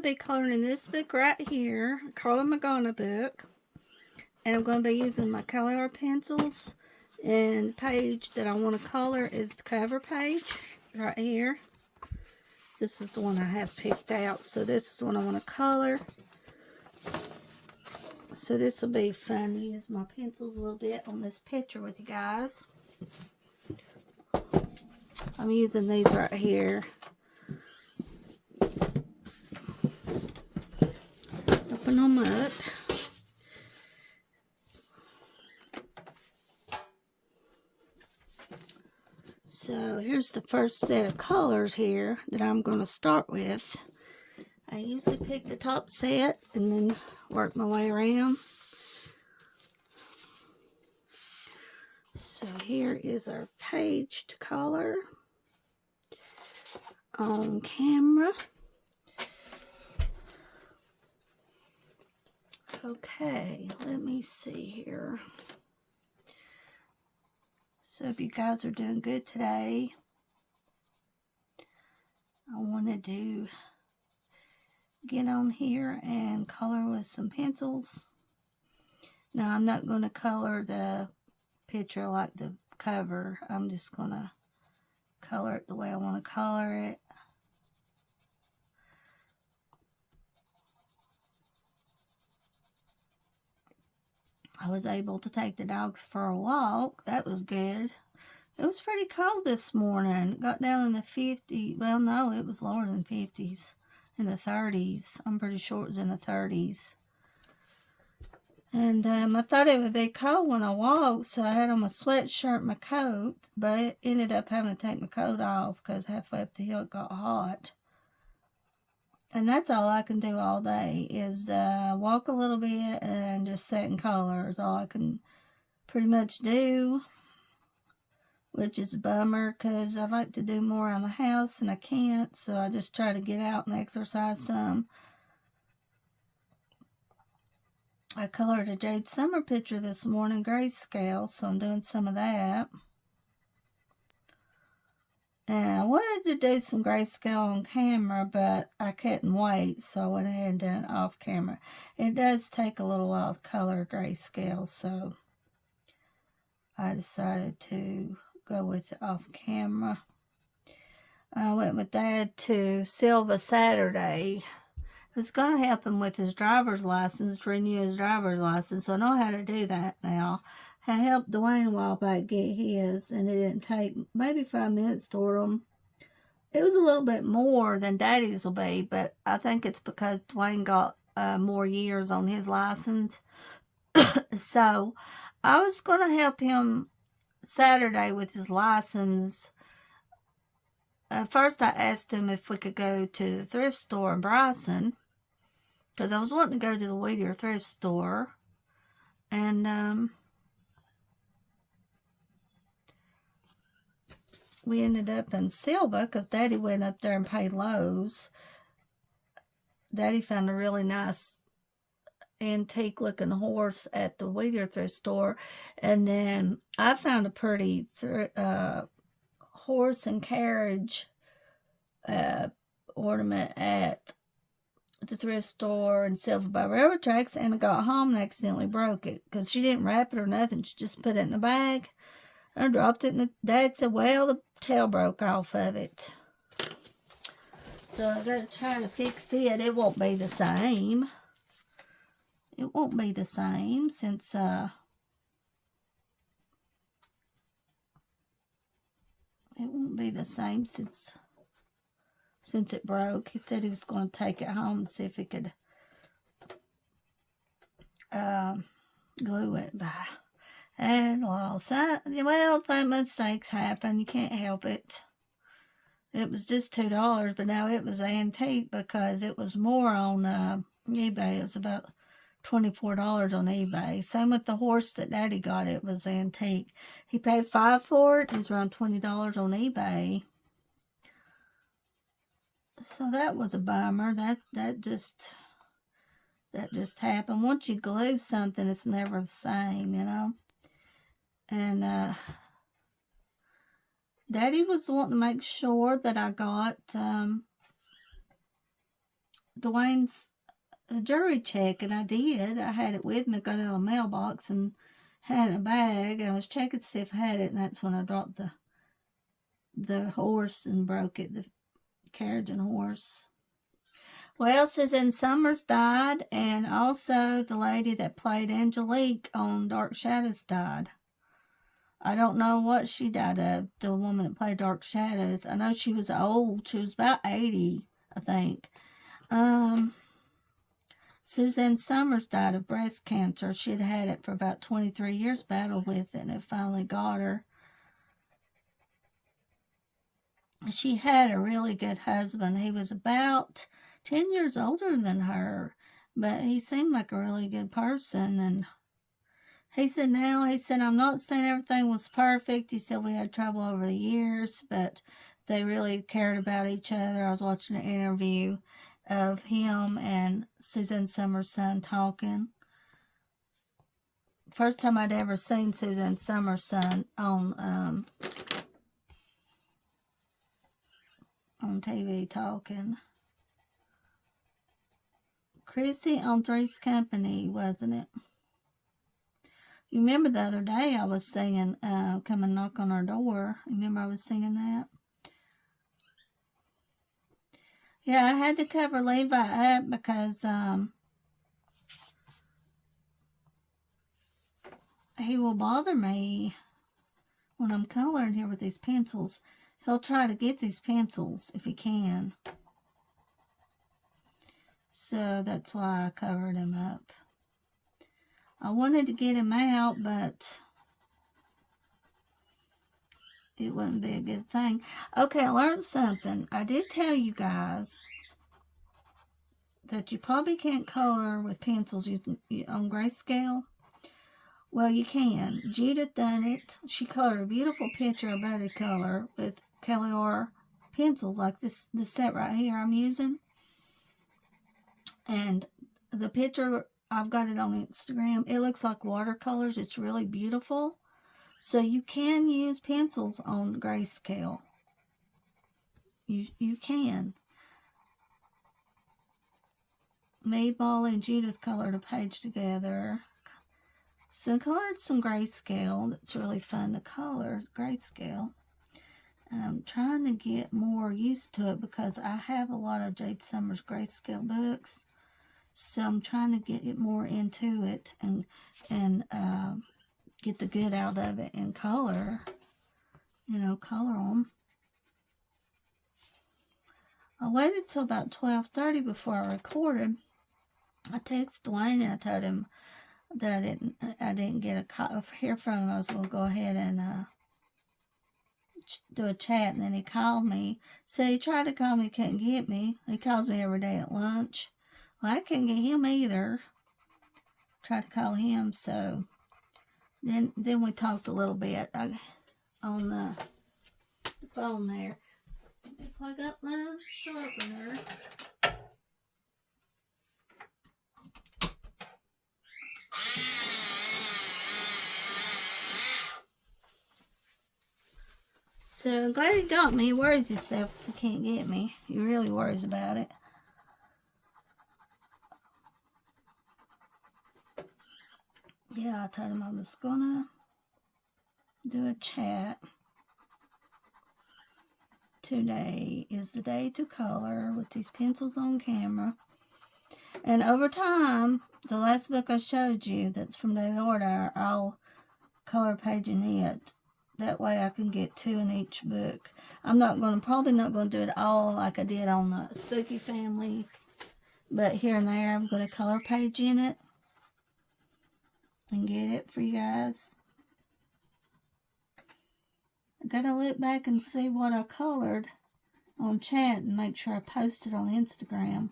be coloring in this book right here, Karla Magana book. And I'm going to be using my color pencils. And the page that I want to color is the cover page right here. This is the one I have picked out. So this is the one I want to color. So this will be fun to use my pencils a little bit on this picture with you guys. I'm using these right here. Open them up. So here's the first set of colors here that I'm going to start with. I usually pick the top set and then work my way around. So here is our page to color on camera. Okay, let me see here. So if you guys are doing good today, I wanted to get on here and color with some pencils. Now I'm not going to color the picture like the cover. I'm just going to color it the way I want to color it. I was able to take the dogs for a walk. That was good. It was pretty cold this morning. It got down in the 50s. Well, no, it was lower than 50s. In the 30s. I'm pretty sure it was in the 30s. And I thought it would be cold when I walked, so I had on my sweatshirt and my coat. But I ended up having to take my coat off because halfway up the hill it got hot. And that's all I can do all day is walk a little bit and just set in color is all I can pretty much do. Which is a bummer because I like to do more around the house and I can't. So I just try to get out and exercise some. I colored a Jade Summer picture this morning, grayscale, so I'm doing some of that. And I wanted to do some grayscale on camera, but I couldn't wait, so I went ahead and done it off camera. It does take a little while to color grayscale, so I decided to go with it off camera. I went with Dad to Silva Saturday. It's going to help him with his driver's license, to renew his driver's license, so I know how to do that now. I helped Dwayne a while back get his, and it didn't take maybe 5 minutes to order them. It was a little bit more than Daddy's will be, but I think it's because Dwayne got more years on his license. So I was going to help him Saturday with his license. First I asked him if we could go to the thrift store in Bryson, because I was wanting to go to the Whittier thrift store. And we ended up in Silva because Daddy went up there and paid Lowe's. Daddy found a really nice antique looking horse at the Whittier thrift store. And then I found a pretty horse and carriage ornament at the thrift store in Silva by railroad tracks, and I got home and accidentally broke it because she didn't wrap it or nothing. She just put it in a bag. I dropped it, and Dad said, well, the tail broke off of it. So I got to try to fix it. It won't be the same. It won't be the same since it won't be the same since it broke. He said he was going to take it home and see if he could glue it by. And lost. Well, mistakes happen. You can't help it. It was just $2, but now it was antique because it was more on eBay. It was about $24 on eBay. Same with the horse that Daddy got. It was antique. He paid $5 for it. It was around $20 on eBay. So that was a bummer. That just happened. Once you glue something, it's never the same, you know. And Daddy was wanting to make sure that I got Dwayne's jewelry check, and I did. I had it with me, got it out of the mailbox, and had it in a bag. And I was checking to see if I had it, and that's when I dropped the horse and broke it, the carriage and horse. Well, Suzanne Summers died, and also the lady that played Angelique on Dark Shadows died. I don't know what she died of, the woman that played Dark Shadows. I know she was old. She was about 80, I think. Suzanne Summers died of breast cancer. She had had it for about 23 years, battled with it, and it finally got her. She had a really good husband. He was about 10 years older than her, but he seemed like a really good person. And he said, I'm not saying everything was perfect. He said we had trouble over the years, but they really cared about each other. I was watching an interview of him and Suzanne Summers' son talking. First time I'd ever seen Suzanne Summers' son on TV talking. Chrissy on Three's Company, wasn't it? You remember the other day I was singing Come and Knock on Our Door? Remember I was singing that? Yeah, I had to cover Levi up because he will bother me when I'm coloring here with these pencils. He'll try to get these pencils if he can. So that's why I covered him up. I wanted to get him out, but it wouldn't be a good thing. Okay, I learned something. I did tell you guys that you probably can't color with pencils on grayscale. Well, you can. Judith done it. She colored a beautiful picture of body color with Kelly R pencils like this set right here I'm using. And the picture, I've got it on Instagram. It looks like watercolors. It's really beautiful. So you can use pencils on grayscale. You can. Mayball and Judith colored a page together. So I colored some grayscale. That's really fun to color, grayscale. And I'm trying to get more used to it because I have a lot of Jade Summers grayscale books. So I'm trying to get more into it and get the good out of it and color. Color them. I waited till about 12:30 before I recorded. I texted Dwayne and I told him that I didn't get a call hear from him. I was going to go ahead and do a chat, and then he called me. So he tried to call me, couldn't get me. He calls me every day at lunch. Well, I couldn't get him either. Tried to call him, so then we talked a little bit on the phone there. Let me plug up my sharpener. So I'm glad he got me. He worries himself if he can't get me. He really worries about it. Yeah, I told him I was gonna do a chat. Today is the day to color with these pencils on camera. And over time, the last book I showed you that's from Daily Order, I'll color page in it. That way I can get 2 in each book. I'm probably not going to do it all like I did on the Spooky Family. But here and there, I'm going to color page in it and get it for you guys. I got to look back and see what I colored on chat and make sure I post it on Instagram.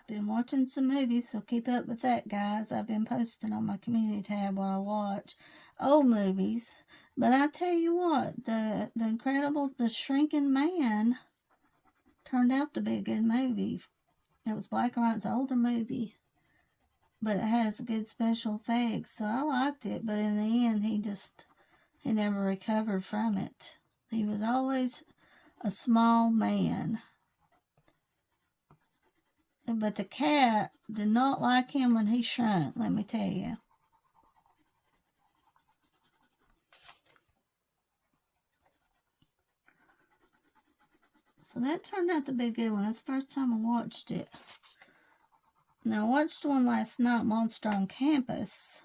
Been watching some movies, so keep up with that, guys. I've been posting on my community tab what I watch. Old movies. But I tell you what, the Shrinking Man turned out to be a good movie. It was black and white. It's an older movie, but it has good special effects, so I liked it. But in the end, he never recovered from it. He was always a small man. But the cat did not like him when he shrunk, let me tell you. So that turned out to be a good one. That's the first time I watched it. Now, I watched one last night, Monster on Campus.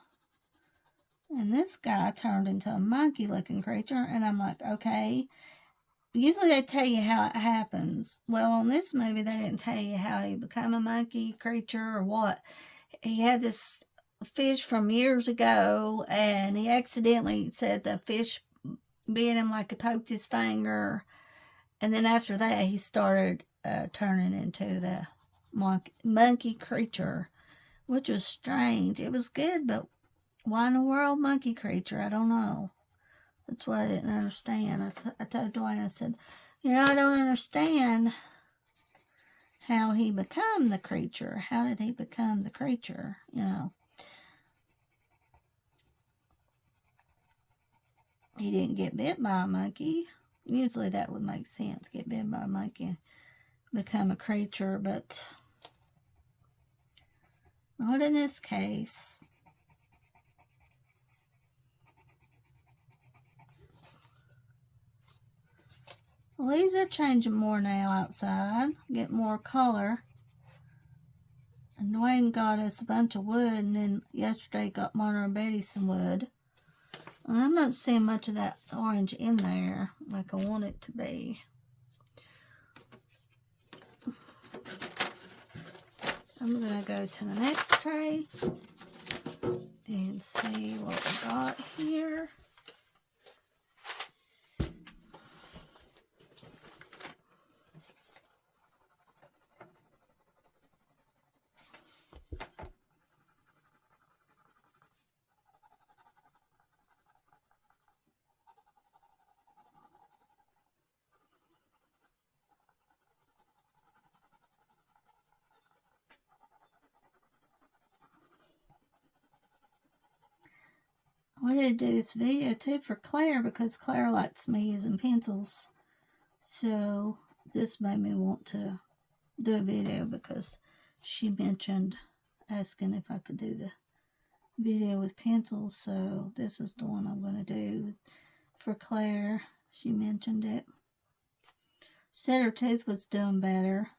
And this guy turned into a monkey-looking creature. And I'm like, okay. Usually they tell you how it happens. Well, on this movie, they didn't tell you how he became a monkey creature or what. He had this fish from years ago, and he accidentally said the fish bit him like it poked his finger. And then after that, he started turning into the monkey creature, which was strange. It was good, but why in the world monkey creature? I don't know. That's what I didn't understand. I told Dwayne, I said, I don't understand how he became the creature. How did he become the creature, He didn't get bit by a monkey. Usually that would make sense, get bit by a monkey and become a creature, but not in this case. The leaves are changing more now outside, get more color. And Dwayne got us a bunch of wood, and then yesterday got Mona and Betty some wood. And I'm not seeing much of that orange in there like I want it to be. I'm going to go to the next tray and see what we got here. I wanted to do this video too for Claire because Claire likes me using pencils. So this made me want to do a video because she mentioned asking if I could do the video with pencils. So this is the one I'm going to do for Claire. She mentioned it. Said her tooth was doing better.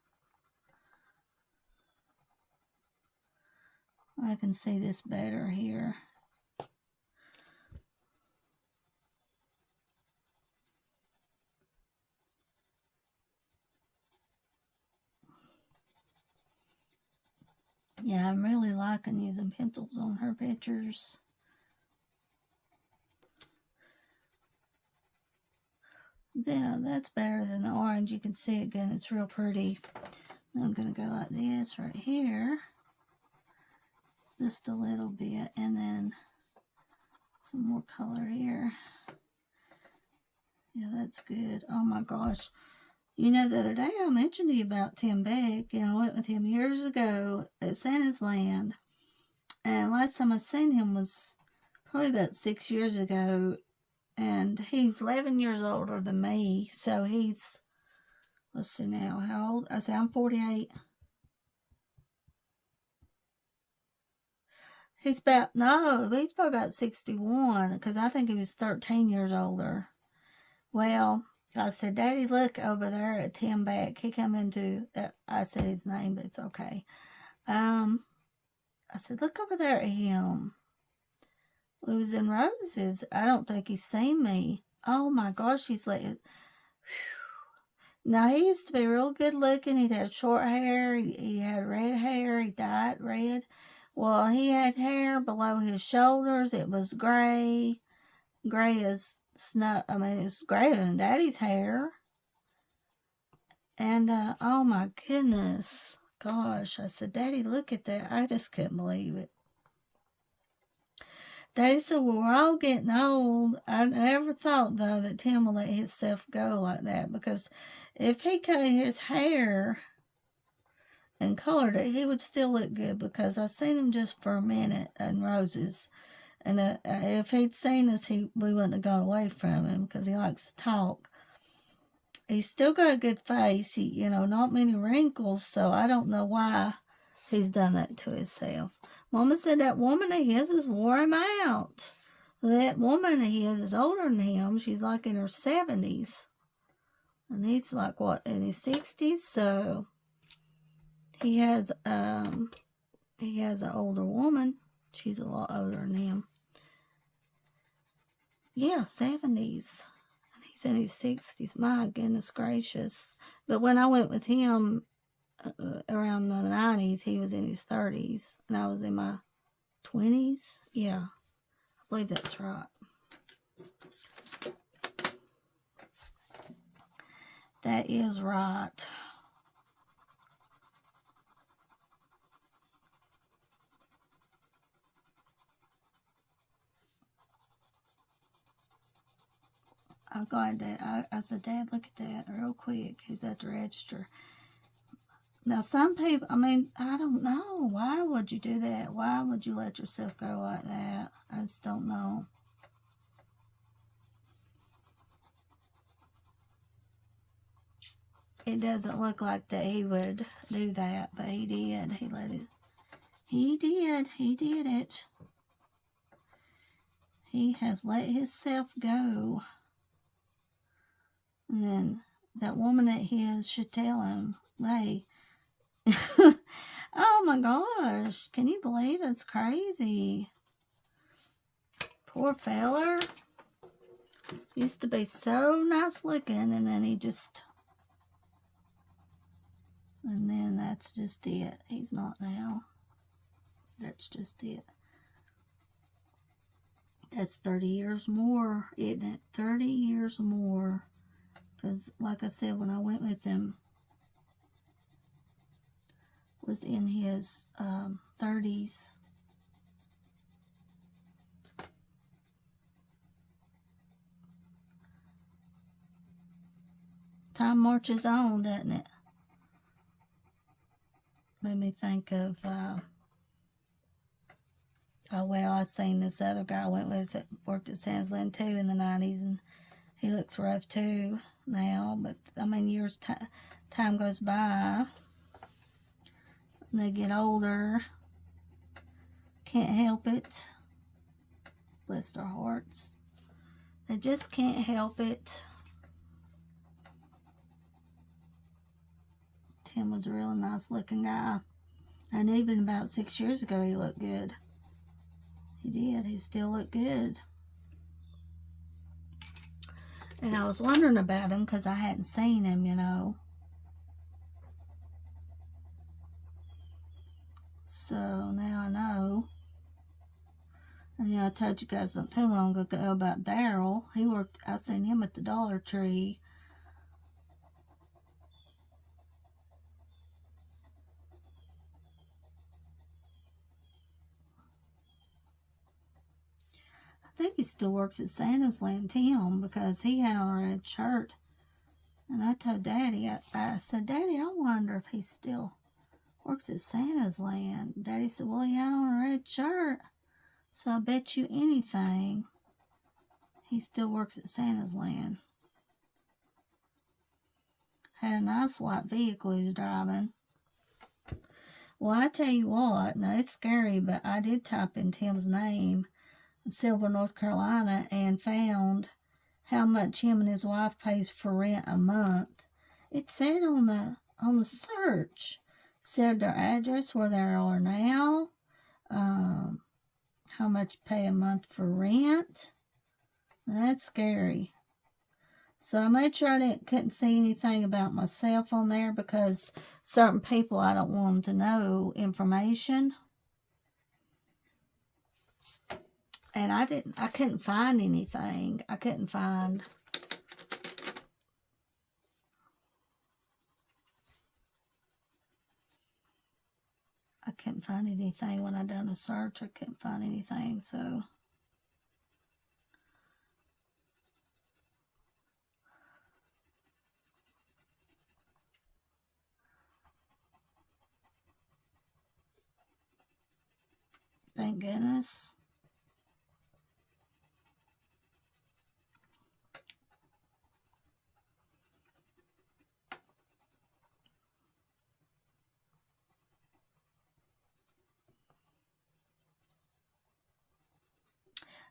I can see this better here. Yeah, I'm really liking using pencils on her pictures. Yeah, that's better than the orange. You can see it again. It's real pretty. Now I'm going to go like this right here. Just a little bit. And then some more color here. Yeah, that's good. Oh my gosh. The other day I mentioned to you about Tim Beck. I went with him years ago at Santa's Land. And last time I seen him was probably about 6 years ago. And he was 11 years older than me. So he's, let's see now, how old? I say I'm 48. He's probably about 61. Because I think he was 13 years older. Well, I said, Daddy, look over there at Tim Beck. He come into, I said his name, but it's okay. I said, look over there at him. We was in Roses. I don't think he's seen me. Oh my gosh, he's like, whew. Now, he used to be real good looking. He'd have short hair. He had red hair. He dyed red. Well, he had hair below his shoulders. It was gray. Gray as snow. I mean, it's grayer than Daddy's hair. And, oh my goodness. Gosh, I said, Daddy, look at that. I just couldn't believe it. They said, well, we're all getting old. I never thought, though, that Tim will let himself go like that, because if he cut his hair and colored it, he would still look good, because I seen him just for a minute in Roses. And if he'd seen us, we wouldn't have gone away from him, because he likes to talk. He's still got a good face, not many wrinkles, so I don't know why he's done that to himself. Mama said that woman of his has wore him out. That woman of his is older than him. She's like in her 70s. And he's like, what, in his 60s? So he has an older woman. She's a lot older than him. Yeah, 70s. And he's in his 60s. My goodness gracious. But when I went with him, around the 90s, he was in his 30s, and I was in my 20s. Yeah, I believe that's right. That is right. I'm glad that I said, Dad, look at that real quick. Who's at the register? Now, some people, I don't know. Why would you do that? Why would you let yourself go like that? I just don't know. It doesn't look like that he would do that, but he did. He let it. He did. He did it. He has let himself go. And then that woman at his should tell him, hey, oh my gosh, can you believe that's crazy? Poor feller. Used to be so nice looking, and then and then that's just it. He's not now. That's just it. That's 30 years more, isn't it? 30 years more. Because, like I said, when I went with him, was in his 30s. Time marches on, doesn't it? Made me think of, I seen this other guy I went with that worked at Sansland too in the 90s, and he looks rough too now, but years, time goes by, and they get older, can't help it, bless their hearts, they just can't help it. Tim was a really nice looking guy, and even about 6 years ago he looked good. He did. He still looked good. And I was wondering about him because I hadn't seen him, So now I know. And I told you guys not too long ago about Daryl. I seen him at the Dollar Tree. I think he still works at Santa's Land, Tim, because he had on a red shirt. And I told Daddy, I said, Daddy, I wonder if he still works at Santa's Land. Daddy said, well, he had on a red shirt. So I bet you anything he still works at Santa's Land. Had a nice white vehicle he was driving. Well, I tell you what, now it's scary, but I did type in Tim's name in Silver, North Carolina, and found how much him and his wife pays for rent a month. It said on the search, said their address, where they are now, how much pay a month for rent. That's scary. So I made sure I couldn't see anything about myself on there, because certain people, I don't want them to know information. And I couldn't find anything. I couldn't find anything when I done a search. I couldn't find anything, so Thank goodness.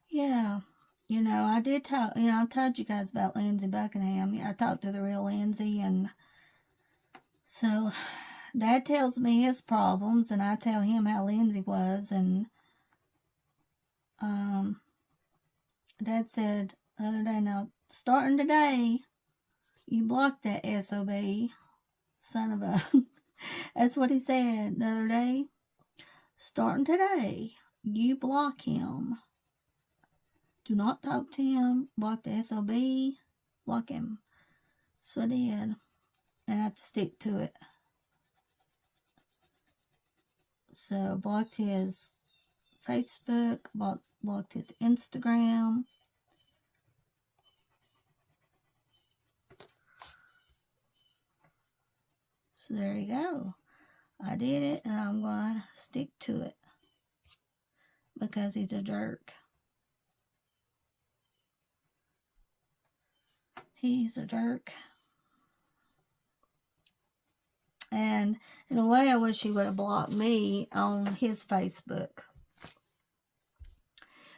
Yeah. You know, I did talk, you know, I told you guys about Lindsay Buckingham. I talked to the real Lindsay, and so Dad tells me his problems, and I tell him how Lindsay was, and Dad said the other day, now, starting today, you block that SOB, son of a... That's what he said the other day. Starting today, you block him. Do not talk to him. Block the SOB. Block him. So I did. And I have to stick to it. So blocked his Facebook. Blocked his Instagram. So there you go. I did it, and I'm going to stick to it. Because he's a jerk. He's a jerk. And in a way, I wish he would have blocked me on his Facebook.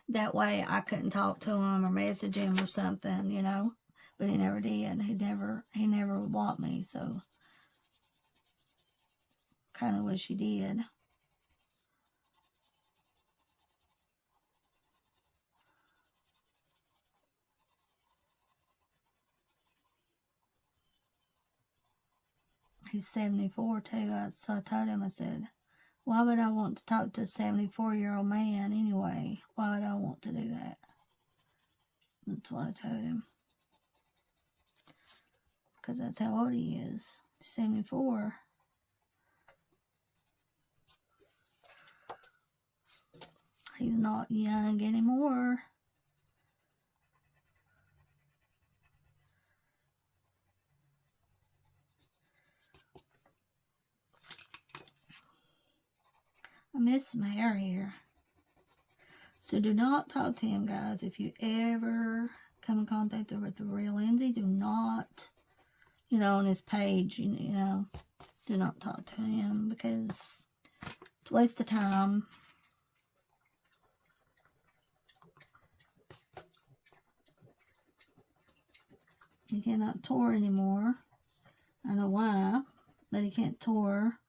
That way I couldn't talk to him or message him or something, you know. But he never did. He never blocked me, so kind of wish he did. He's 74 too, so I told him, I said, why would I want to talk to a 74-year-old man anyway? Why would I want to do that? That's what I told him. Because that's how old he is. 74. He's not young anymore. I miss some hair here. So do not talk to him, guys. If you ever come in contact with the real Lindsay, do not, you know, on his page, you know, do not talk to him because it's a waste of time. He cannot tour anymore. I know why, but he can't tour.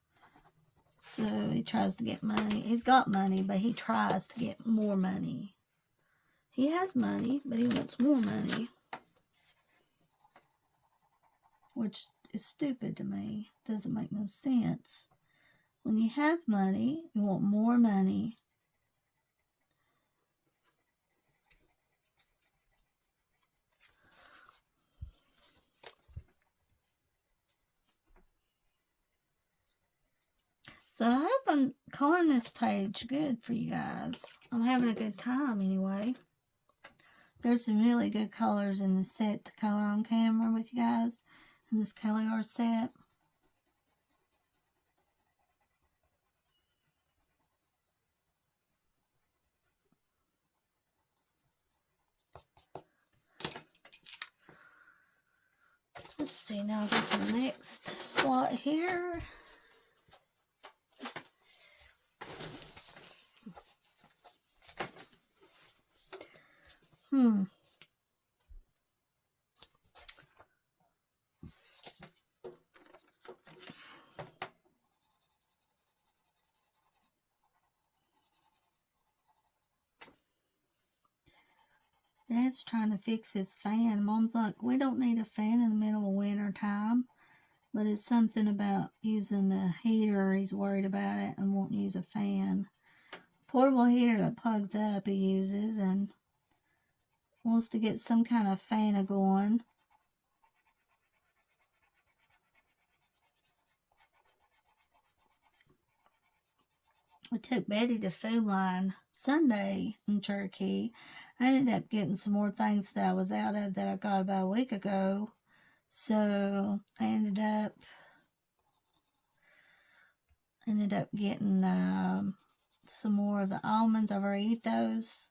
So he tries to get money. He's got money, but he tries to get more money. He has money, but he wants more money. Which is stupid to me. Doesn't make no sense. When you have money, you want more money. So I hope I'm calling this page good for you guys. I'm having a good time anyway. There's some really good colors in the set to color on camera with you guys in this color set. Let's see, now I'll go to the next slot here. Dad's trying to fix his fan. Mom's like, we don't need a fan in the middle of winter time. But it's something about using the heater. He's worried about it and won't use a fan. Portable heater that plugs up he uses and wants to get some kind of fan going. We took Betty to Food Line Sunday in Cherokee. I ended up getting some more things that I was out of that I got about a week ago. So I ended up getting some more of the almonds. I've already eat those.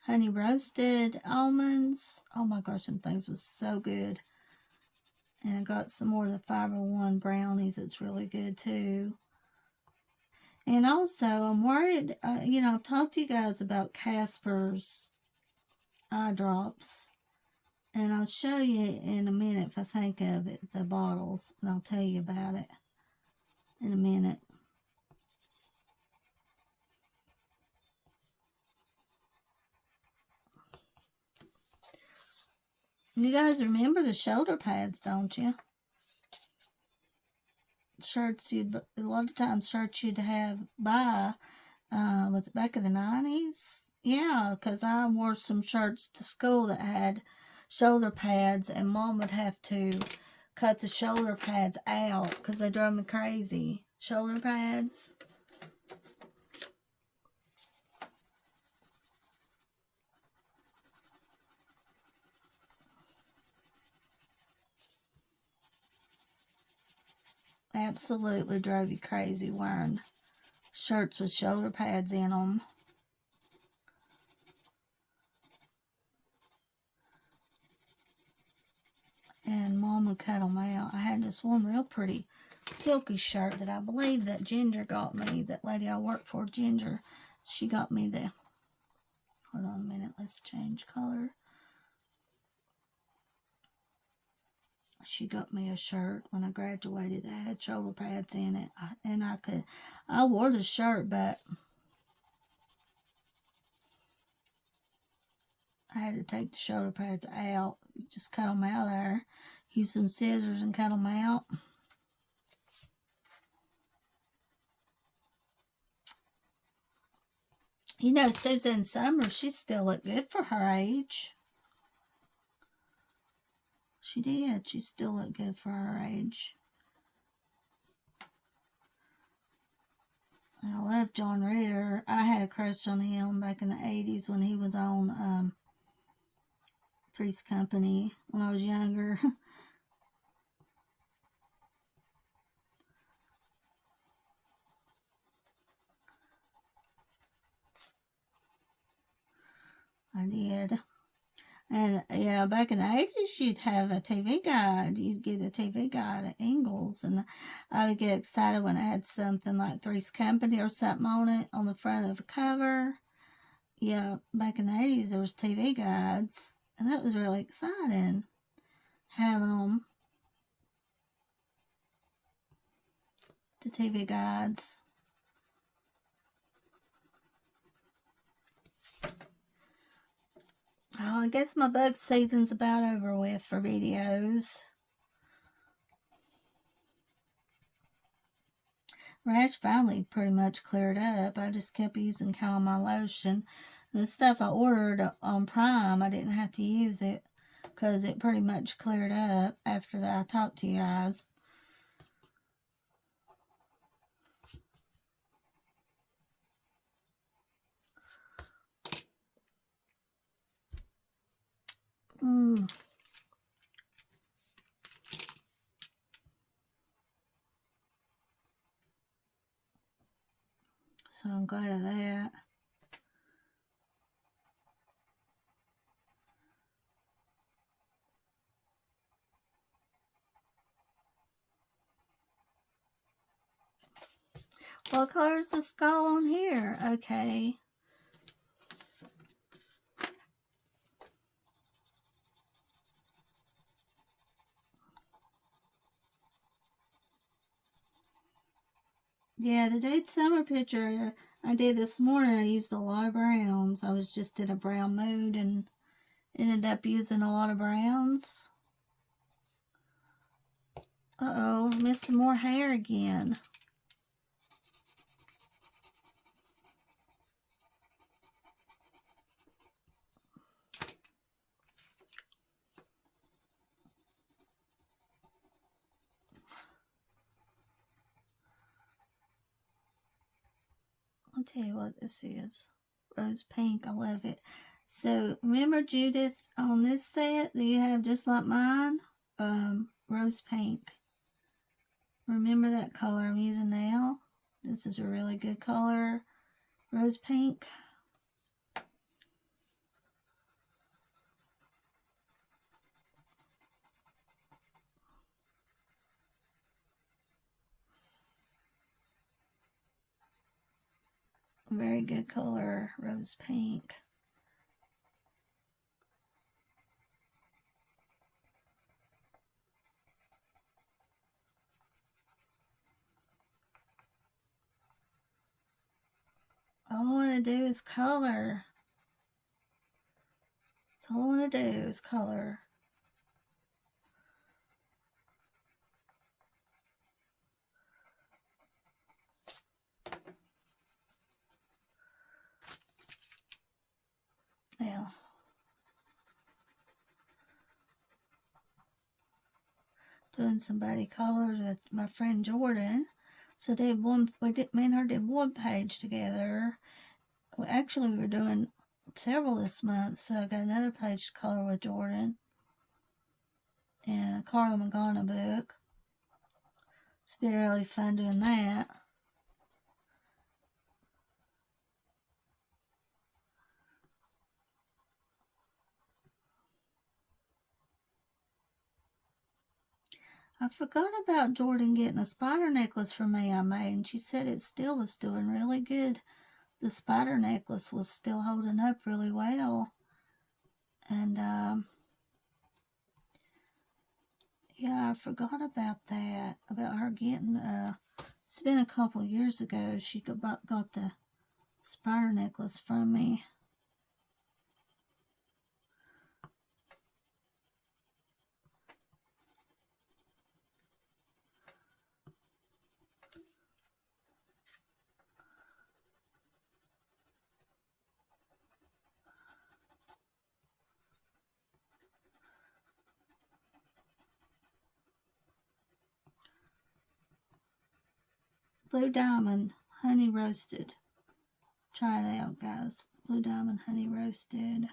Honey roasted almonds. Oh my gosh, them things was so good. And I got some more of the 501 brownies. It's really good too. And also, I'm worried, I've talked to you guys about Casper's eye drops. And I'll show you in a minute if I think of it, the bottles. And I'll tell you about it in a minute. You guys remember the shoulder pads, don't you? Shirts a lot of times shirts you'd have buy, was it back in the 90s? Yeah, because I wore some shirts to school that had shoulder pads, and Mom would have to cut the shoulder pads out because they drove me crazy. Shoulder pads. Absolutely drove you crazy wearing shirts with shoulder pads in them. And Mom would cut them out. I had this one real pretty silky shirt that I believe that Ginger got me. That lady I worked for, Ginger, she got me the... Hold on a minute. Let's change color. She got me a shirt when I graduated that had shoulder pads in it. I wore the shirt, but I had to take the shoulder pads out. Just cut them out of there. Use some scissors and cut them out. You know, Susan Summers, she still looked good for her age. She did. She still looked good for her age. I love John Ritter. I had a crush on him back in the 80s when he was on Three's Company when I was younger. I did. And, back in the 80s, you'd have a TV guide. You'd get a TV guide at Ingles. And I would get excited when I had something like Three's Company or something on it, on the front of the cover. Yeah, back in the 80s, there was TV guides. And that was really exciting, having them. The TV guides. Oh, I guess my bug season's about over with for videos. Rash finally pretty much cleared up. I just kept using calamine lotion. The stuff I ordered on Prime, I didn't have to use it because it pretty much cleared up after that I talked to you guys. So I'm glad of that. What color is the skull on here? Okay. Yeah, the Jade Summer picture I did this morning, I used a lot of browns. I was just in a brown mood and ended up using a lot of browns. Uh-oh, missing more hair again. I'll tell you what this is. Rose pink. I love it. So, remember Judith on this set that you have just like mine? Rose pink. Remember that color I'm using now? This is a really good color. rose pink. Very good color, rose pink. All I want to do is color. That's all I want to do is color. Now, doing some body colors with my friend Jordan. So me and her did one page together. Well, actually, we were doing several this month, so I got another page to color with Jordan. And a Karla Magana book. It's been really fun doing that. I forgot about Jordan getting a spider necklace for me I made, and she said it still was doing really good. The spider necklace was still holding up really well. And, yeah, I forgot about that, about her getting, it's been a couple years ago she got the spider necklace from me. Blue Diamond Honey Roasted. Try it out, guys. Blue Diamond Honey Roasted.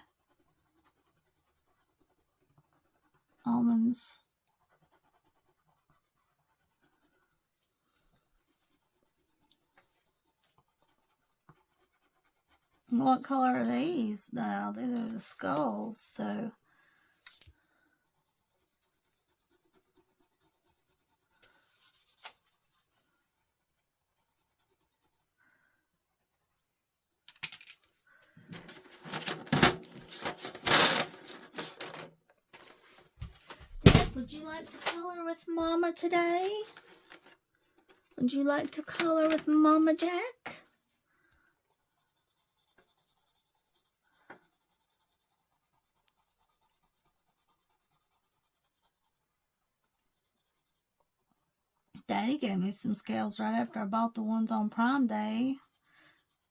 Almonds. What color are these now? These are the skulls, so would you like to color with Mama today? Would you like to color with Mama Jack? Daddy gave me some scales right after I bought the ones on Prime Day.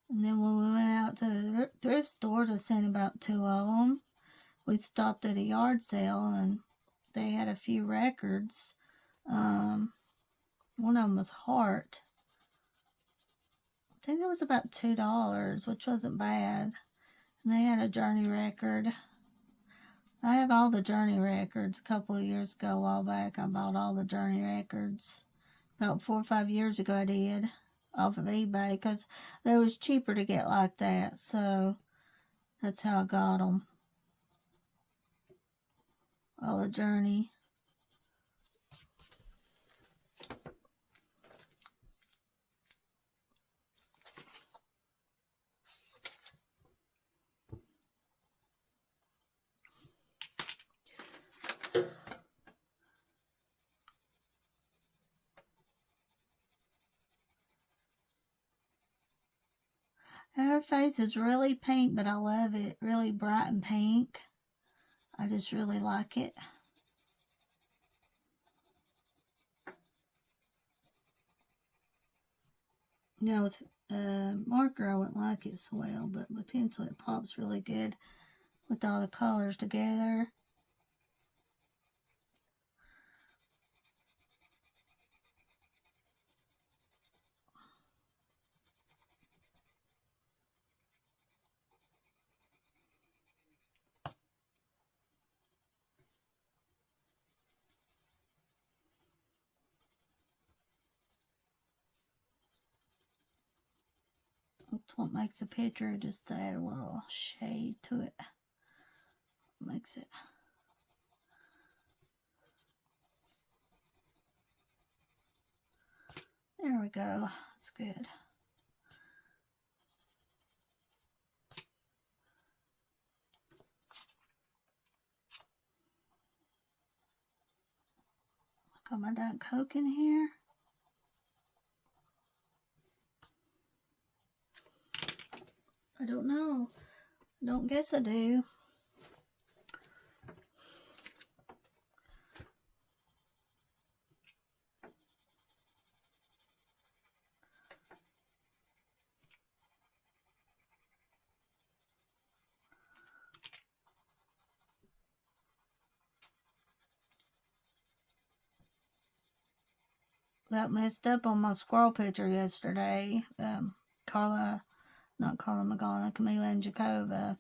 And then when we went out to the thrift stores, I sent about 2 of them. We stopped at a yard sale and they had a few records. One of them was Heart. I think it was about $2, which wasn't bad. And they had a Journey record. I have all the Journey records. A couple of years ago, a while back, I bought all the Journey records. About 4 or 5 years ago I did, off of eBay, because they was cheaper to get like that, so that's how I got them. All the Journey. Her face is really pink, but I love it. Really bright and pink. I just really like it. Now with marker I wouldn't like it so well, but with pencil it pops really good with all the colors together. what makes a picture, just add a little shade to it. Makes it. There we go. That's good. Got my Diet Coke in here. I don't know. I don't guess I do. Got messed up on my squirrel picture yesterday. Karla Magana, Camila, and Jacoba.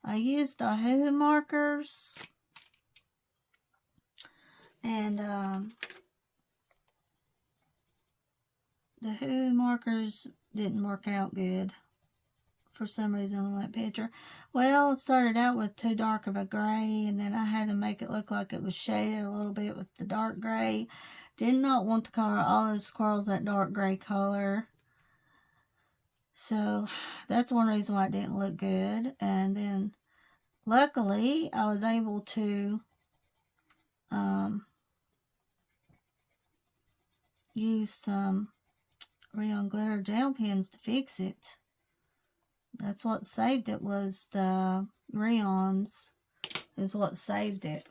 I used the Who markers, and the Who markers didn't work out good for some reason on that picture. Well, it started out with too dark of a gray, and then I had to make it look like it was shaded a little bit with the dark gray. Did not want to color all those squirrels that dark gray color. So that's one reason why it didn't look good. And then luckily I was able to use some Rayon glitter gel pens to fix it. That's what saved it, was the Rayons is what saved it.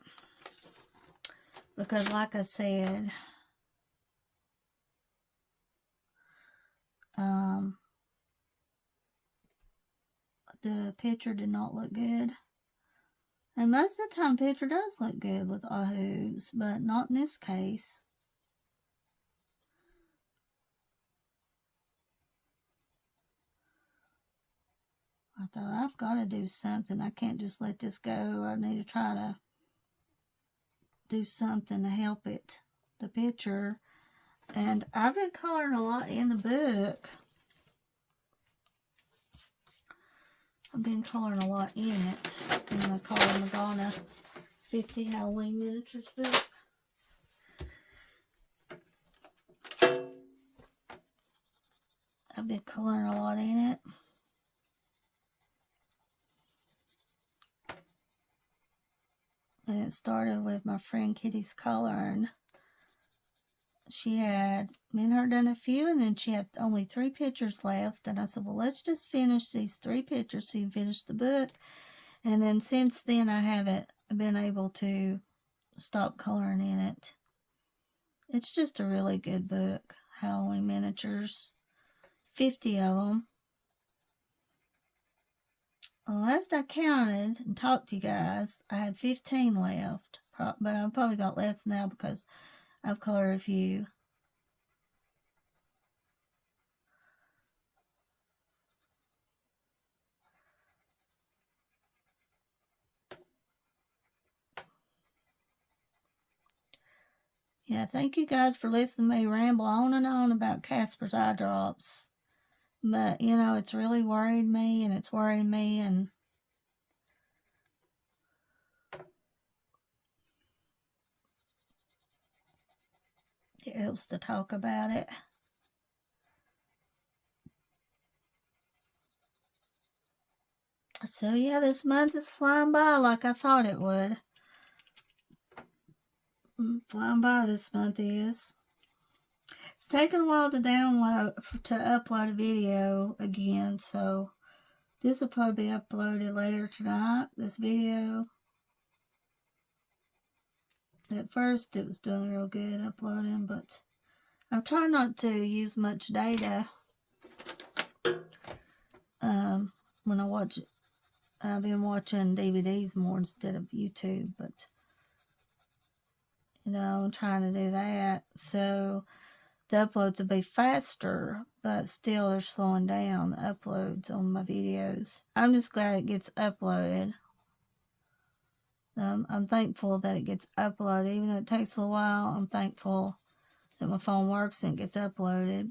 Because like I said, the picture did not look good. And most of the time, picture does look good with Ahoo's, but not in this case. I thought, I've got to do something. I can't just let this go. I need to try to do something to help it, the picture. And I've been coloring a lot in the book. I've been coloring a lot in it, in the Karla Magana 50 Halloween Miniatures book. I've been coloring a lot in it. And it started with my friend Kitty's coloring. She had, me and her done a few, and then she had only 3 pictures left. And I said, well, let's just finish these 3 pictures so you can finish the book. And then since then, I haven't been able to stop coloring in it. It's just a really good book, Halloween Miniatures. 50 of them. Well, last I counted and talked to you guys, I had 15 left. But I've probably got less now because I've colored a few. Yeah, thank you guys for listening to me ramble on and on about Casper's eye drops. But, you know, it's really worried me, and it's worrying me, and it helps to talk about it. So, yeah, this month is flying by like I thought it would. Flying by this month is. It's taken a while to upload a video again, so this will probably be uploaded later tonight, this video. At first, it was doing real good uploading, but I'm trying not to use much data when I watch it. I've been watching DVDs more instead of YouTube, but, you know, I'm trying to do that. So the uploads will be faster, but still they're slowing down the uploads on my videos. I'm just glad it gets uploaded. I'm thankful that it gets uploaded. Even though it takes a little while, I'm thankful that my phone works and it gets uploaded.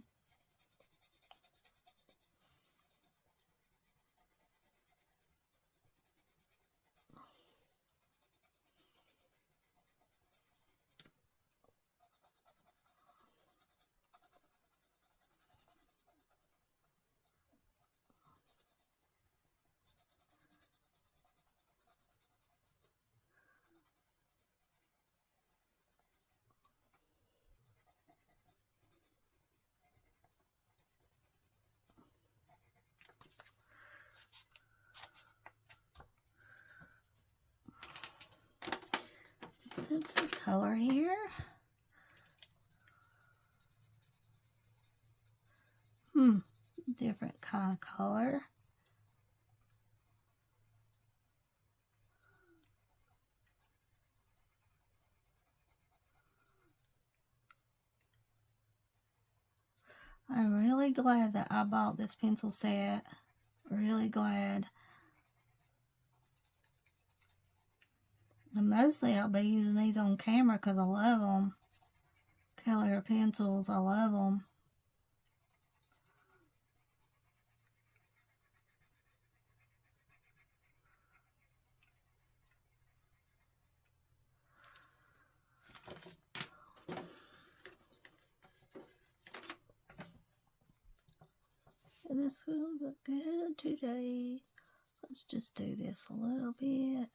Added some color here. Different kind of color. I'm really glad that I bought this pencil set. Really glad. And mostly I'll be using these on camera because I love them. Color pencils, I love them. And this will look good today. Let's just do this a little bit.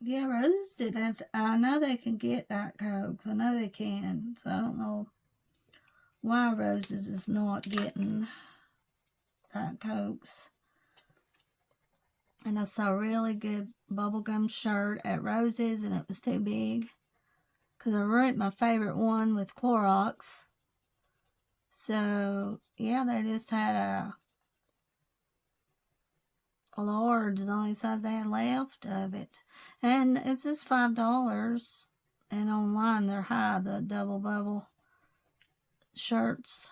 Yeah, Roses didn't have to. I know they can get Diet Cokes. I know they can. So I don't know why Roses is not getting Diet Cokes. And I saw a really good bubblegum shirt at Roses, and it was too big. Because I ruined my favorite one with Clorox. So, yeah, they just had a large, the only size they had left of it. And it's just $5. And online they're high, the double bubble shirts.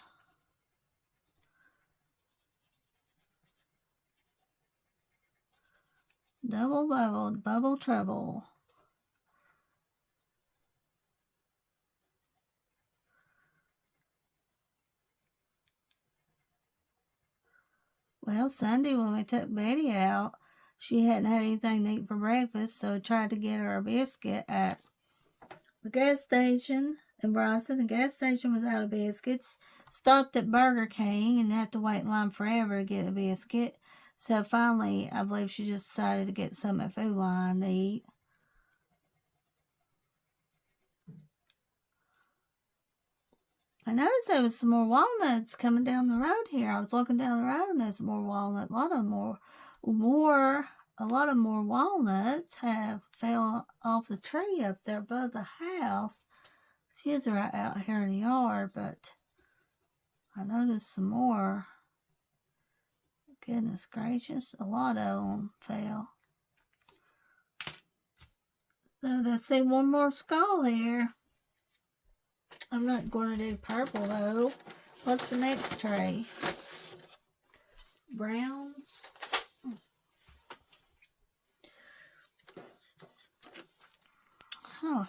Double bubble, bubble trouble. Well, Sunday when we took Betty out, she hadn't had anything to eat for breakfast, so I tried to get her a biscuit at the gas station in Bryson. The gas station was out of biscuits. Stopped at Burger King and had to wait in line forever to get a biscuit. So finally, I believe she just decided to get some at Food Line to eat. I noticed there was some more walnuts coming down the road here. I was walking down the road and there's more walnut. A lot of more walnuts have fell off the tree up there above the house. She's right out here in the yard, but I noticed some more. Goodness gracious, a lot of them fell. So let's see one more skull here. I'm not going to do purple though. What's the next tray? Browns. Huh.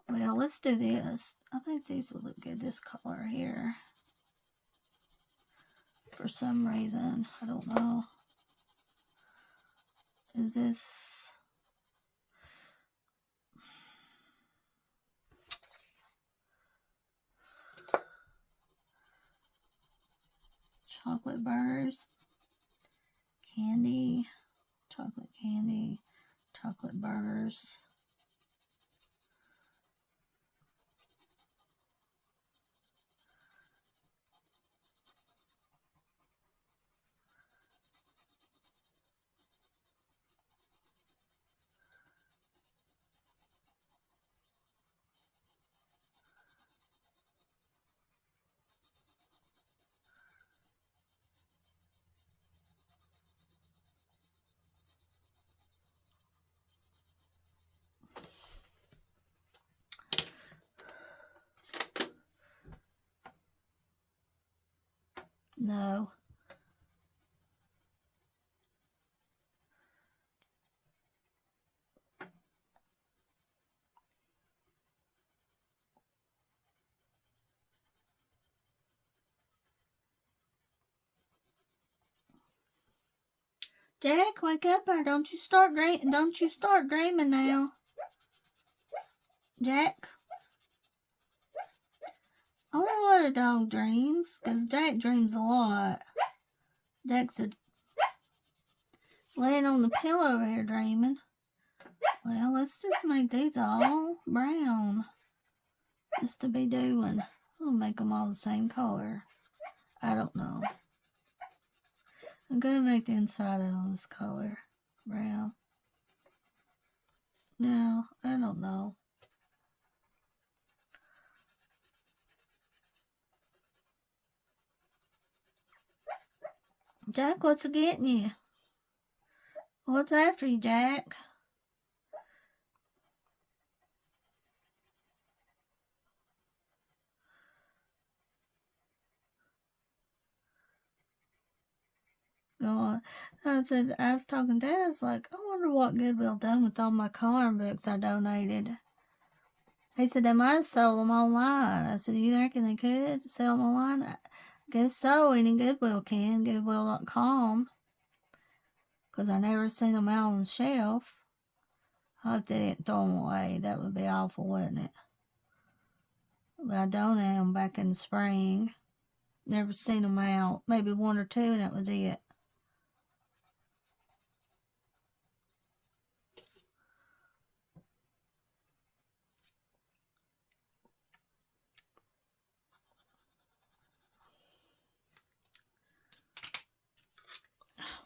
Well, let's do this. I think these will look good, this color here. For some reason, I don't know. Is this... chocolate bars, candy, chocolate candy, chocolate bars. No. Jack, wake up or don't you start dreaming now. Jack. I wonder what a dog dreams, because Jack dreams a lot. Jack's laying on the pillow here dreaming. Well, let's just make these all brown. Just to be doing. I'll make them all the same color. I don't know. I'm going to make the inside of this color brown. No, I don't know. Jack, what's it getting you? What's after you, Jack? I was talking to Dad. I was like, I wonder what Goodwill done with all my coloring books I donated. He said they might have sold them online. I said, you reckon they could sell them online? I guess so. Any Goodwill can, Goodwill.com. Because I never seen them out on the shelf. I hope they didn't throw them away. That would be awful, wouldn't it? But I donated them back in the spring. Never seen them out. Maybe one or two, and that was it.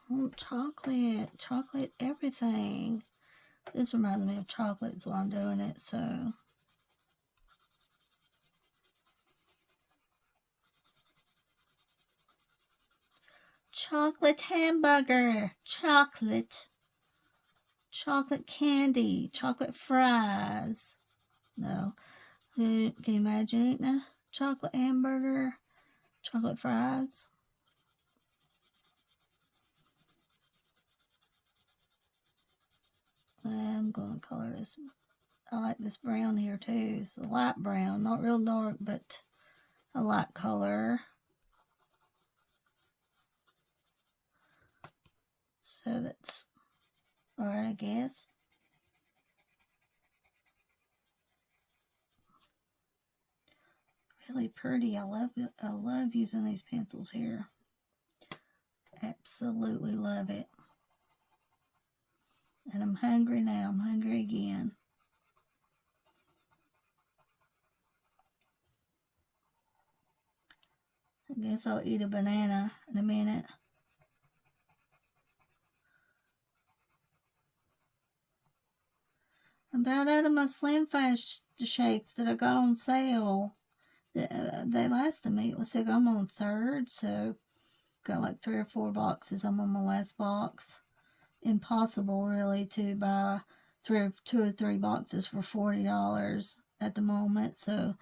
Oh, chocolate everything. This reminds me of chocolate, so I'm doing it, so. Chocolate hamburger, chocolate candy, chocolate fries. No, can you imagine eating a chocolate hamburger, chocolate fries? I'm going to color this. I like this brown here too. It's a light brown, not real dark, but a light color. So that's alright, I guess. Really pretty. I love using these pencils here. Absolutely love it. And I'm hungry now. I'm hungry again. I guess I'll eat a banana in a minute. I'm about out of my Slim Fast shakes that I got on sale. They lasted me. It was like I'm on third, so got like 3 or 4 boxes. I'm on my last box. Impossible, really, to buy 2 or 3 boxes for $40 at the moment. So,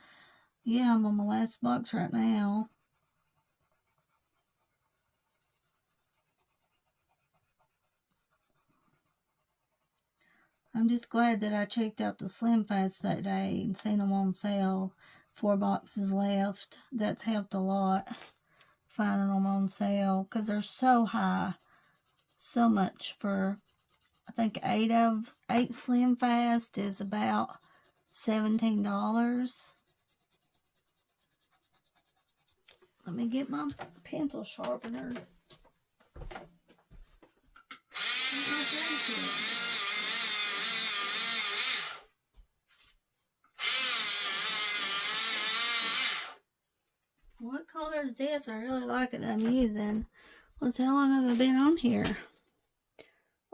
yeah, I'm on my last box right now. I'm just glad that I checked out the Slim Fast that day and seen them on sale. 4 boxes left. That's helped a lot, finding them on sale, because they're so high. So much for, I think 8 Slim Fast is about $17. Let me get my pencil sharpener. What color is this? I really like it that I'm using. Let's see, how long have I been on here?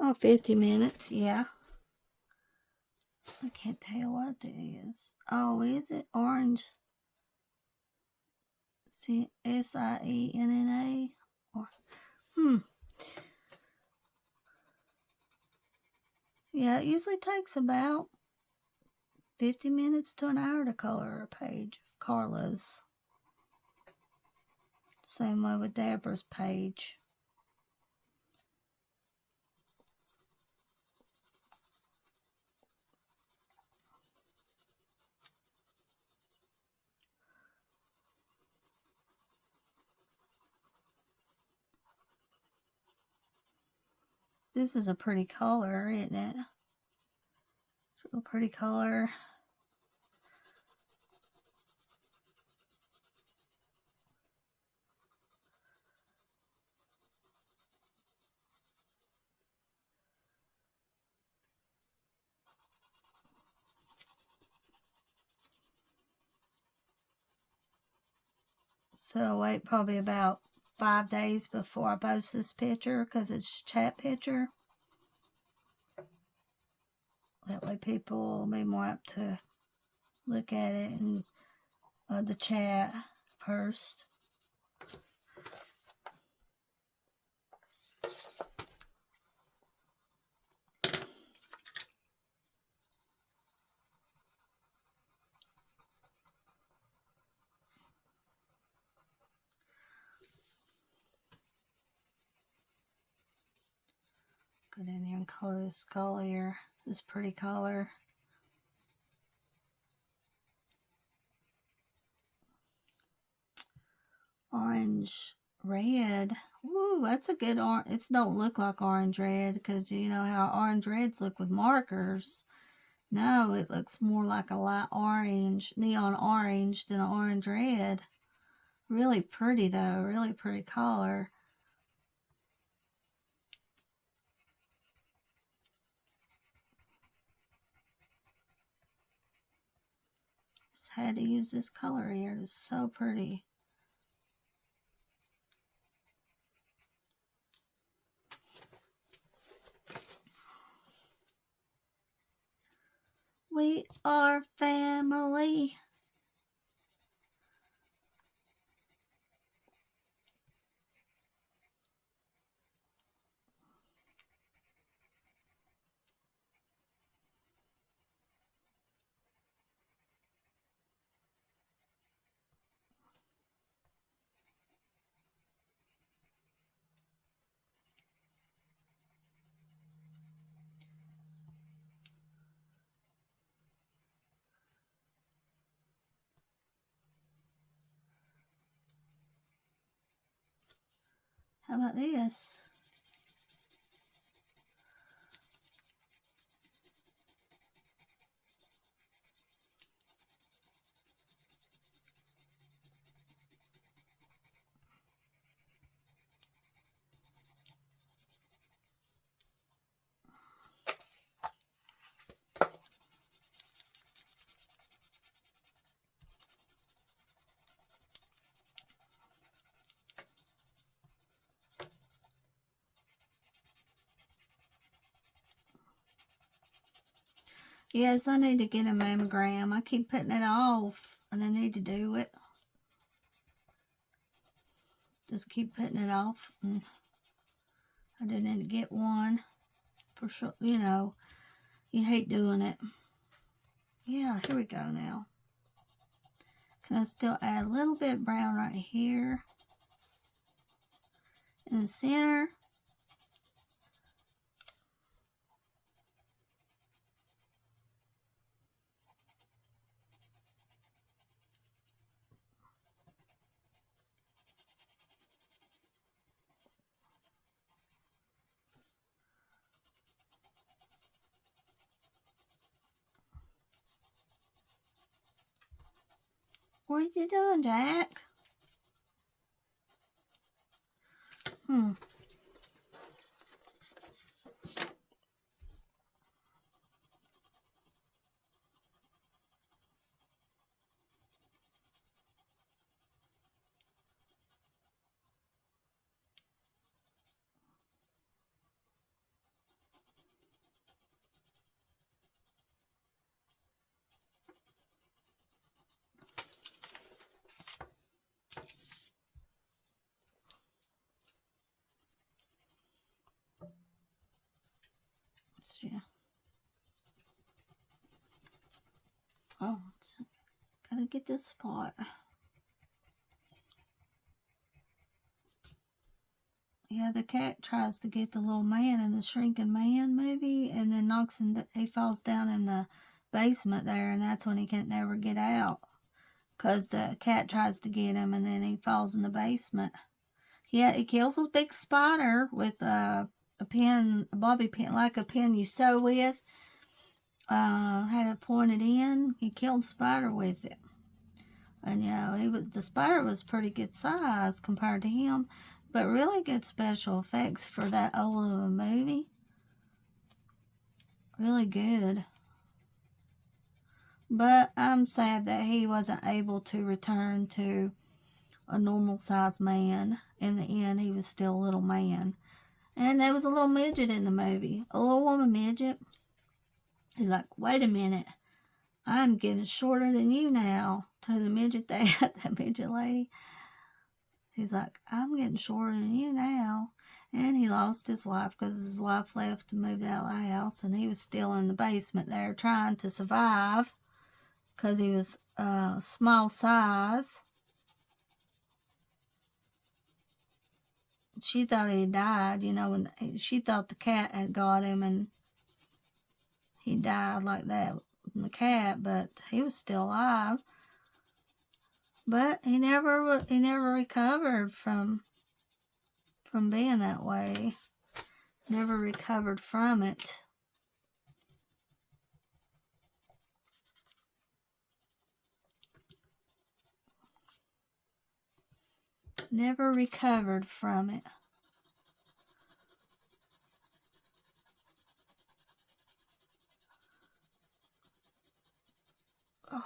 Oh, 50 minutes, yeah. I can't tell what it is. Oh, is it orange? See, SIENNA? Or, Yeah, it usually takes about 50 minutes to an hour to color a page of Karla's. Same way with Deborah's page. This is a pretty color, isn't it? It's a real pretty color. So I'll wait probably about 5 days before I post this picture because it's a chat picture. That way people will be more apt to look at it in the chat first. Go down there and color the skull here. This pretty color. Orange red. Ooh, that's a good orange. It don't look like orange red because you know how orange reds look with markers. No, it looks more like a light orange, neon orange than an orange red. Really pretty though, really pretty color. Just had to use this color here. It's so pretty. We are family. How about this? Yes, I need to get a mammogram. I keep putting it off, and I need to do it. Just keep putting it off, and I do need to get one for sure. You know, you hate doing it. Yeah, here we go now. Can I still add a little bit of brown right here in the center? What are you doing, Jack? Yeah. Oh, gotta get this spot. Yeah, the cat tries to get the little man in the Shrinking Man movie, and then he falls down in the basement there, and that's when he can't never get out, because the cat tries to get him, and then he falls in the basement. Yeah, he kills this big spider with a pen, a bobby pin, like a pen you sew with. Had it pointed in. He killed a spider with it. And you know, the spider was pretty good size compared to him, but really good special effects for that old of a movie. Really good. But I'm sad that he wasn't able to return to a normal sized man. In the end, he was still a little man. And there was a little midget in the movie, a little woman midget. He's like, wait a minute, I'm getting shorter than you now. To the midget that midget lady. He's like, I'm getting shorter than you now. And he lost his wife because his wife left and moved out of the house. And he was still in the basement there trying to survive because he was small size. She thought he died, you know, and she thought the cat had got him and he died like that from the cat, but he was still alive. But he never recovered from being that way. Never recovered from it. Never recovered from it. Oh.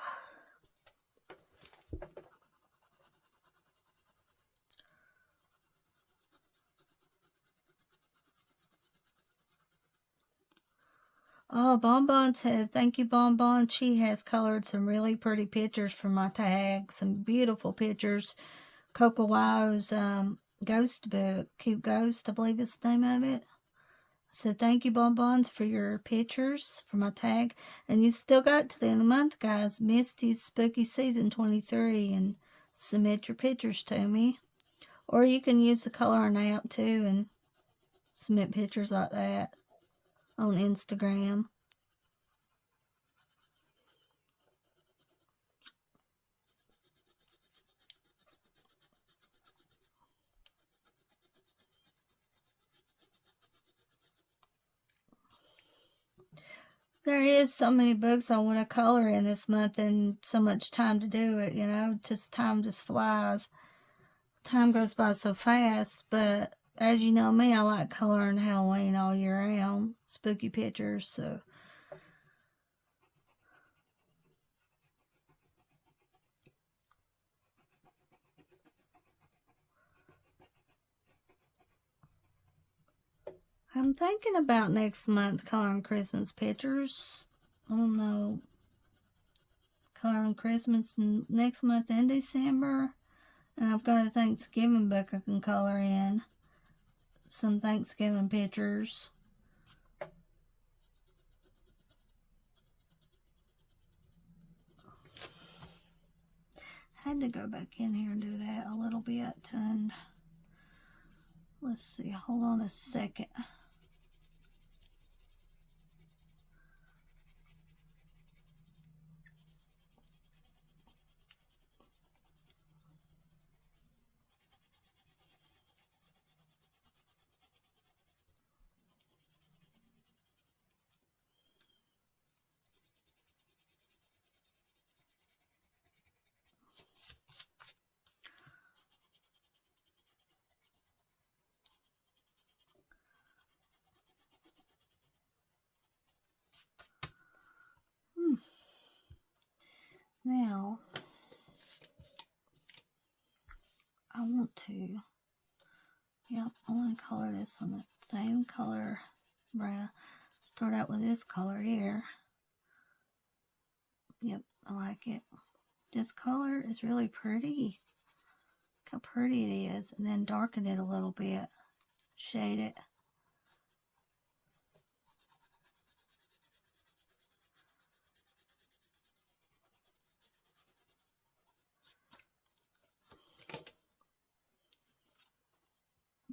Oh, Bonbon says, thank you, Bonbon. She has colored some really pretty pictures for my tag. Some beautiful pictures. Coco Wow's ghost book. Cute Ghost, I believe is the name of it. So thank you, Bonbons, for your pictures for my tag. And you still got to the end of the month, guys. Misty's Spooky Season 23. And submit your pictures to me. Or you can use the coloring app too and submit pictures like that on Instagram. There is so many books I want to color in this month and so much time to do it, you know. Just time just flies. Time goes by so fast, but as you know me, I like coloring Halloween all year round. Spooky pictures, so... I'm thinking about next month coloring Christmas pictures. I don't know. Coloring Christmas next month in December. And I've got a Thanksgiving book I can color in. Some Thanksgiving pictures. I had to go back in here and do that a little bit. And let's see. Hold on a second. Now, I want to, I want to color this on the same color brown. Start out with this color here. Yep, I like it. This color is really pretty. Look how pretty it is. And then darken it a little bit. Shade it.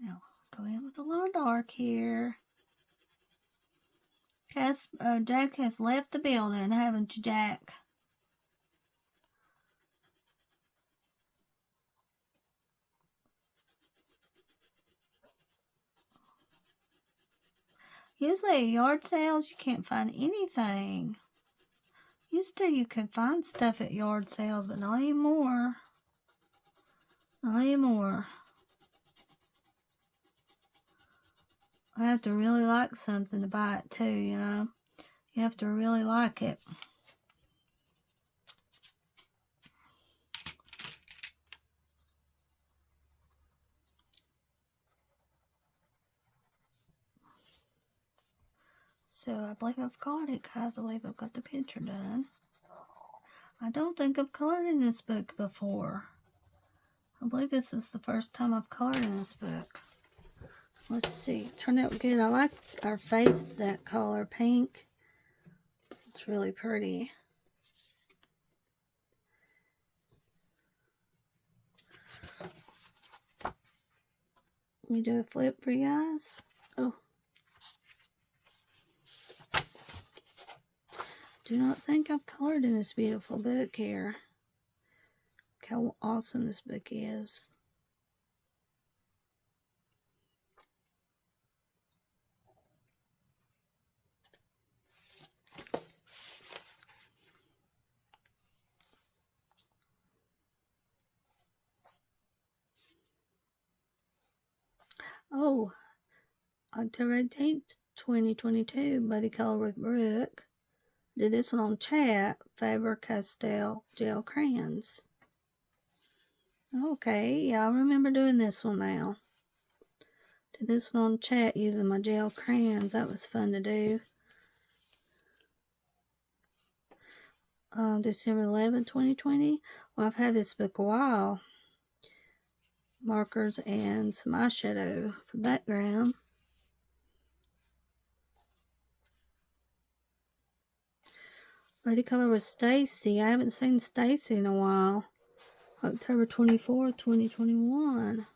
Now, go in with a little dark here. Jack has left the building, haven't you, Jack? Usually at yard sales, you can't find anything. Used to, you could find stuff at yard sales, but not anymore. Not anymore. I have to really like something to buy it too, you know. You have to really like it. So I believe I've got it, guys. I believe I've got the picture done. I don't think I've colored in this book before. I believe this is the first time I've colored in this book. Let's see. Turned out good. I like our face, that color, pink. It's really pretty. Let me do a flip for you guys. Oh. Do not think I've colored in this beautiful book here. Look how awesome this book is. Oh, October 18th, 2022, Buddy Color with Brooke. Did this one on Chat, Faber-Castell gel crayons. Okay, yeah, I remember doing this one now. Did this one on Chat using my gel crayons. That was fun to do. December 11th, 2020. Well, I've had this book a while. Markers and some eyeshadow for background. Buddy Color with Stacy. I haven't seen Stacy in a while. October 24th, 2021.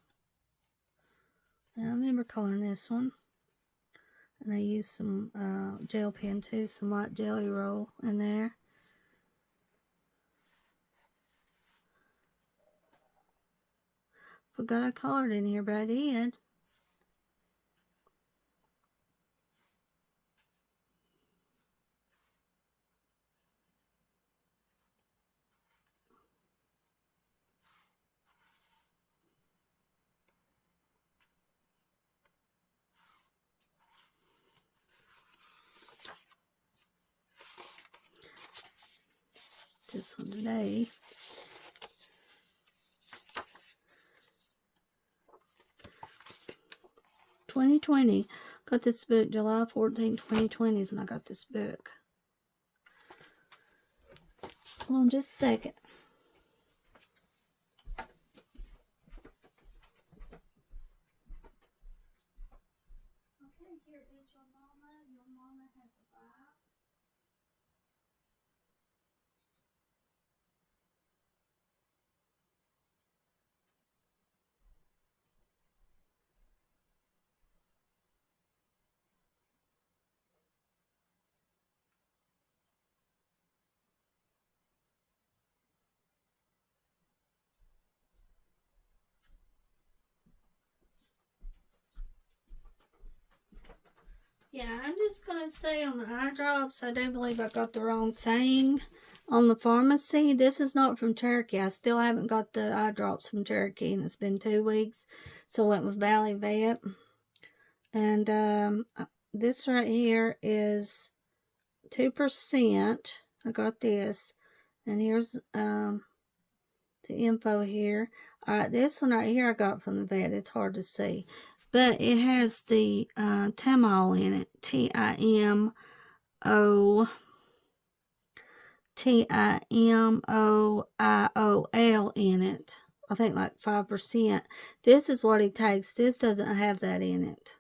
And I remember coloring this one. And I used some gel pen too, some white jelly roll in there. Forgot I colored in here, but I did. This one today. $20.20. Got this book July 14, 2020 is when I got this book. Hold on just a second. Okay, here is your mama. Your mama has arrived. Yeah, I'm just going to say on the eye drops, I do believe I got the wrong thing on the pharmacy. This is not from Cherokee. I still haven't got the eye drops from Cherokee, and it's been 2 weeks. So I went with Valley Vet. And this right here is 2%. I got this. And here's the info here. Alright, this one right here I got from the vet. It's hard to see. But it has the Timol in it. Timol in it. I think like 5%. This is what he takes. This doesn't have that in it.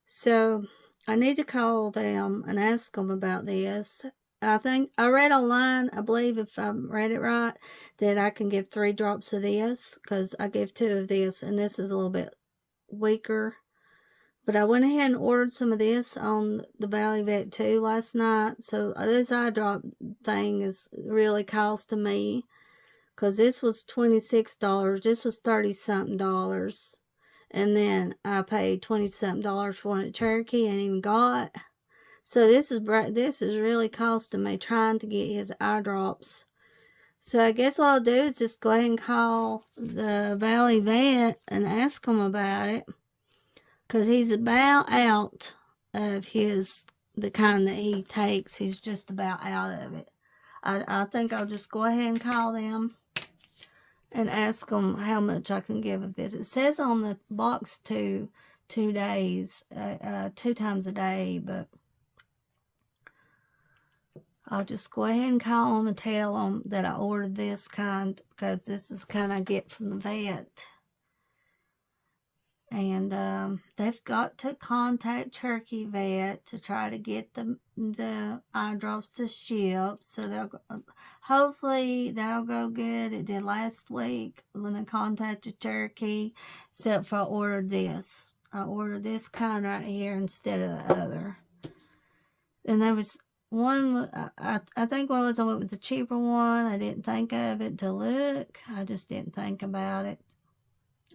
So I need to call them and ask them about this. I think I read online, I believe if I read it right, that I can give 3 drops of this, because I gave 2 of this, and this is a little bit weaker. But I went ahead and ordered some of this on the Valley Vet too last night. So this eye drop thing is really costing me, because this was $26. This was $30-something. And then I paid $20-something for it at Cherokee and even got. So this is really costing me trying to get his eye drops. So I guess what I'll do is just go ahead and call the Valley vet and ask him about it. Because he's about out of the kind that he takes. He's just about out of it. I think I'll just go ahead and call them and ask them how much I can give of this. It says on the box 2 days, 2 times a day, but I'll just go ahead and call them and tell them that I ordered this kind, because this is the kind I get from the vet. And they've got to contact Cherokee Vet to try to get the eye drops to ship. So hopefully that'll go good. It did last week when they contacted Cherokee, except for I ordered this. I ordered this kind right here instead of the other. And there was one, I think I went with the cheaper one. I didn't think of it to look. I just didn't think about it.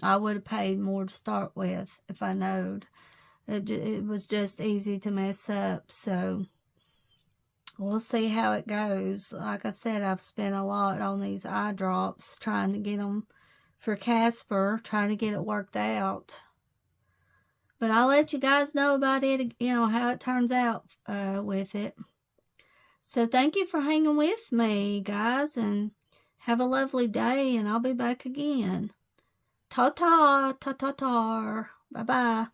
I would have paid more to start with if I knowed. It was just easy to mess up, so we'll see how it goes. Like I said, I've spent a lot on these eye drops, trying to get them for Casper, trying to get it worked out. But I'll let you guys know about it, how it turns out with it. So thank you for hanging with me, guys, and have a lovely day, and I'll be back again. Ta-ta, ta-ta-ta, bye-bye.